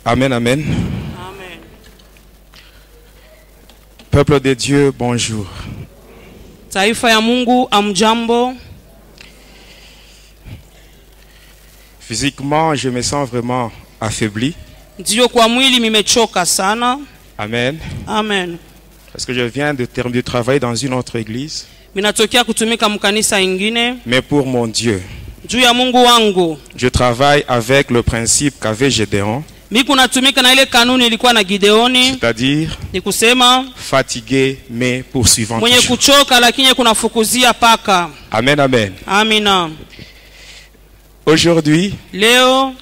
Amen, amen. Amen. Peuple de Dieu, bonjour. Taifa ya Mungu, amjambo. Physiquement, je me sens vraiment affaibli. Ndio kwa mwili nimechoka sana. Amen. Amen. Parce que je viens de travailler dans une autre église. Minatokea kutumika mkanisa ingine. Mais pour mon Dieu, Juu ya Mungu wangu, je travaille avec le principe qu'avait Gédéon. Mimi natumika na ile kanuni ilikuwa na Gideoni. C'est-à-dire, Ni kusema fatigué mais poursuivant mwenye toujours. kuchoka lakini kunafukuzia paka. Amen, amen. Amina. Aujourd'hui, Leo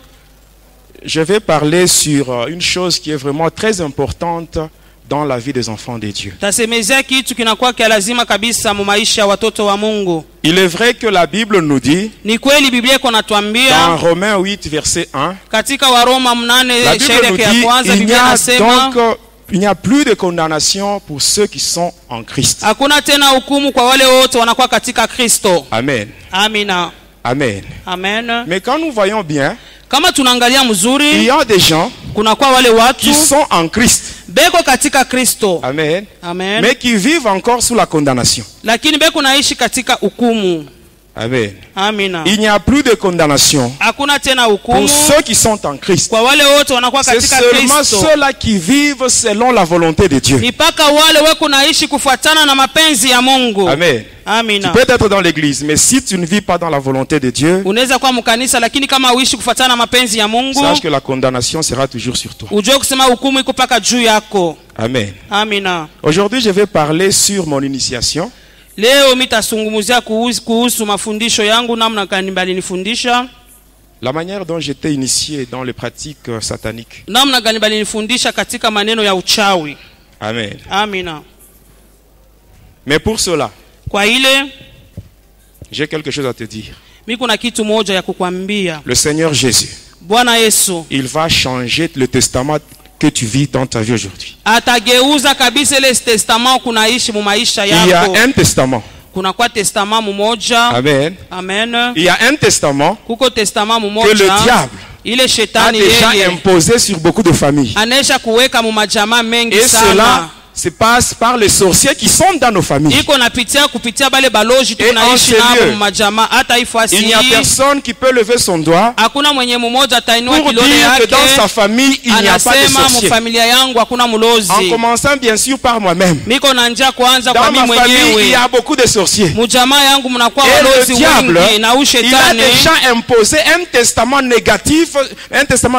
je vais parler sur une chose qui est vraiment très importante dans la vie des enfants de Dieu. tasemezea kitu kinakuwa kia lazima kabisa mu maisha ya watoto wa Mungu. Il est vrai que la Bible nous dit, Ni kweli Biblia iko dans natuambia Romains 8, verset 1, katika Waroma la 8 Bible shairi nous ya dit, kwanza il n'y Biblia a inasema donc il n'y a plus de condamnation pour ceux qui sont en Christ. hakuna tena hukumu kwa wale wote wanakuwa katika Kristo. Amen. Amina. Amen. Amen. Mais quand nous voyons bien, Kama tunaangalia il mzuri, y a des gens kuna kwa wale watu qui sont en Christ. beko katika Kristo. Amen. Amen. Mais qui vivent encore sous la condamnation. Lakini beko naishi katika hukumu. Amen. Amina. Il n'y a plus de condamnation Hakuna tena pour hukumu ceux qui sont en Christ. kwa wale wote wanakuwa C'est katika seulement Kristo. ceux-là qui vivent selon la volonté de Dieu. Ni paka wale weko naishi kufuatana na mapenzi ya Mungu. Amen. Tu Amina. peux être dans l'église, mais si tu ne vis pas dans la volonté de Dieu, Unaweza kuwa mkanisa lakini kama uishi kufuatana na mapenzi ya Mungu, sache que la condamnation sera toujours sur toi. ujue kusema hukumu iko paka juu yako. Amen. Amina. Aujourd'hui, je vais parler sur mon initiation. Leo mitasungumuzia kuhusu mafundisho yangu, namna gani balinifundisha, La manière dont j'étais initié dans les pratiques sataniques. namna gani balinifundisha katika maneno ya uchawi. Amen. Amina. Mais pour cela, Kwa ile j'ai quelque chose à te dire. mimi kuna kitu moja ya kukwambia. Le Seigneur Jésus, Bwana Yesu il va changer le testament que tu vis dans ta vie aujourd'hui. atageuza kabisa ile testament kunaishi mu maisha Il y a yako. un testament. Kuna kwa testament mmoja. Amen. Amen. Il y a un testament Kuko testament que le mmoja diable ile a shetani déjà yeye imposé sur beaucoup de familles. anesha kuweka mu majamaa mengi Et sana. cela se passe par les sorciers qui sont dans nos familles. Iko napitia kupitia bale baloji Et tunaishi en ce nabo lieu, mu majamaa. Hata ifasi Il n'y a personne qui peut lever son doigt hakuna mwenye mmoja atainua pour kidole dire que yake dans sa famille, il n'y a pas de anasema mu sorciers. familia yangu hakuna En mulozi. commençant bien sûr par moi-même. Miko na njia kwanza kwa Dans mimi ma famille, il y mwenyewe. a beaucoup de sorciers. Mu jamaa yangu mnakuwa Et le walozi diable, wengi na il a ushetani déjà imposé un testament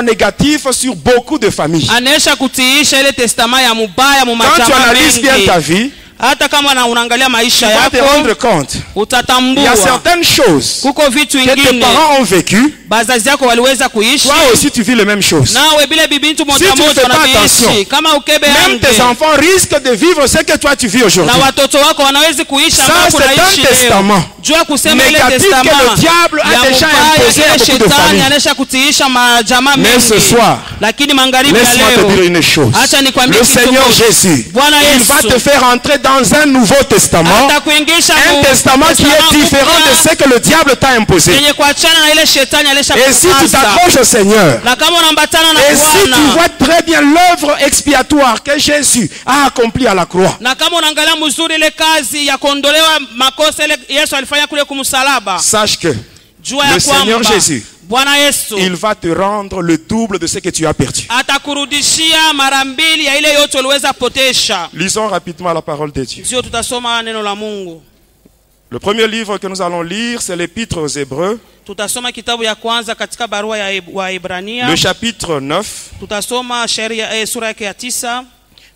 négatif sur beaucoup de familles. anesha kutiisha ile testament ya mubaya mu Quand tu majamaa analyses bien mengi. ta vie, Hata kama unaangalia tu maisha vas te yako rendre compte. Il y a utatambua certaines choses kuko vitu que tes ingine parents ont vécues. bazazi yako waliweza kuishi, Toi aussi, tu vis les mêmes choses. nawe bile bibintu Si moja tu ne moja fais pas wanaviishi. attention, Kama ukebe Même tes yange enfants risquent de vivre ce que toi tu vis na aujourd'hui. watoto wako wanaweza kuishi Ça, ambao c'est un kunaishi leo. testament Jua kusema ile négatif que testament le diable a ya déjà mubaya, imposé à ile beaucoup de shetani familles. anesha kutiisha majamaa Mais ce mengi. soir, Lakini magharibi ya laisse-moi te dire leo une chose. acha nikwambie Le kitu Seigneur moja. Jésus, Bwana il va Yesu te faire entrer dans un nouveau testament. atakuingisha Un mu testament qui est testament différent de mpya ce que le diable t'a imposé. yenye kuachana na ile shetani alesha Et si tu t'accroches au Seigneur, na kama unaambatana na et si tu Bwana vois très bien l'œuvre expiatoire que Jésus a accomplie à la croix, na kama unaangalia mzuri ile kazi ya kuondolewa makosa ile Yesu alifanya kule kumsalaba, sache que jua le ya Seigneur kwamba Jésus, Bwana Yesu il va te rendre le double de ce que tu as perdu. atakurudishia mara mbili ya ile yote uliweza potesha. Lisons rapidement la parole de Dieu. Ndio tutasoma neno la Mungu. Le premier livre que nous allons lire, c'est l'Épître aux Hébreux, Tutasoma kitabu ya kwanza katika barua ya Waebrania. le chapitre 9, Tutasoma sura yake ya 9,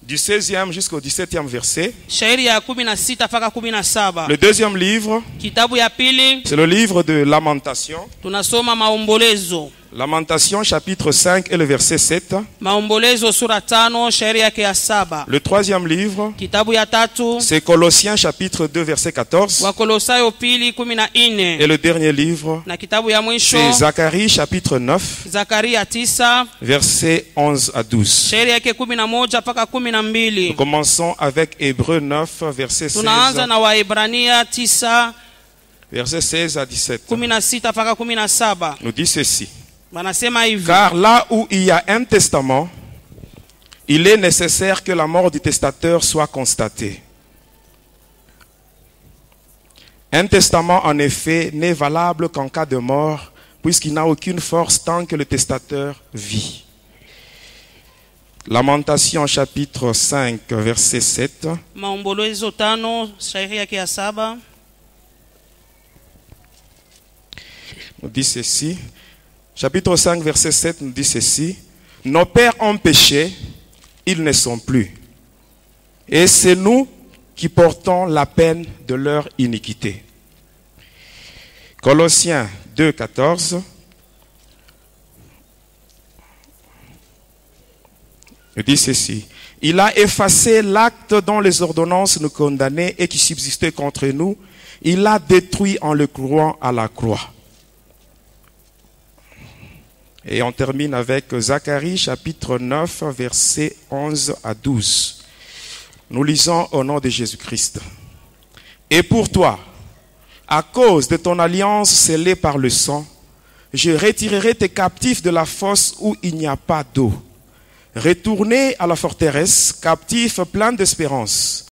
du 16e jusqu'au 17e verset. shairi ya 16 mpaka 17. Le deuxième livre, Kitabu ya pili c'est le livre de Lamentation. tunasoma Maombolezo. Lamentation chapitre 5 et le verset 7. Maombolezo sura 5 shairi yake ya 7. Le troisième livre, Kitabu ya 3 c'est Colossiens chapitre 2 verset 14. Wakolosayo pili 14. Et le dernier livre, Na kitabu ya mwisho c'est Zacharie chapitre 9 Zakaria 9 verset 11 à 12. shairi yake 11 mpaka Nous 12. commençons avec Hébreux 9 verset 16, Tunaanza na Waebrania 9 verset 16 à 17. 16 mpaka 17. Nous dit ceci. Wanasema hivi, Car là où il y a un testament, il est nécessaire que la mort du testateur soit constatée. Un testament, en effet, n'est valable qu'en cas de mort, puisqu'il n'a aucune force tant que le testateur vit. Lamentation chapitre 5, verset 7. Maombolezo 5 shairi yake ya 7 Nous dit ceci. Chapitre 5, verset 7 nous dit ceci. Nos pères ont péché, ils ne sont plus. Et c'est nous qui portons la peine de leur iniquité. Colossiens 2, 14. Il dit ceci. Il a effacé l'acte dont les ordonnances nous condamnaient et qui subsistait contre nous. Il l'a détruit en le clouant à la croix. Et on termine avec Zacharie chapitre 9, versets 11 à 12. Nous lisons au nom de Jésus-Christ. Et pour toi, à cause de ton alliance scellée par le sang, je retirerai tes captifs de la fosse où il n'y a pas d'eau. Retournez à la forteresse, captifs pleins d'espérance.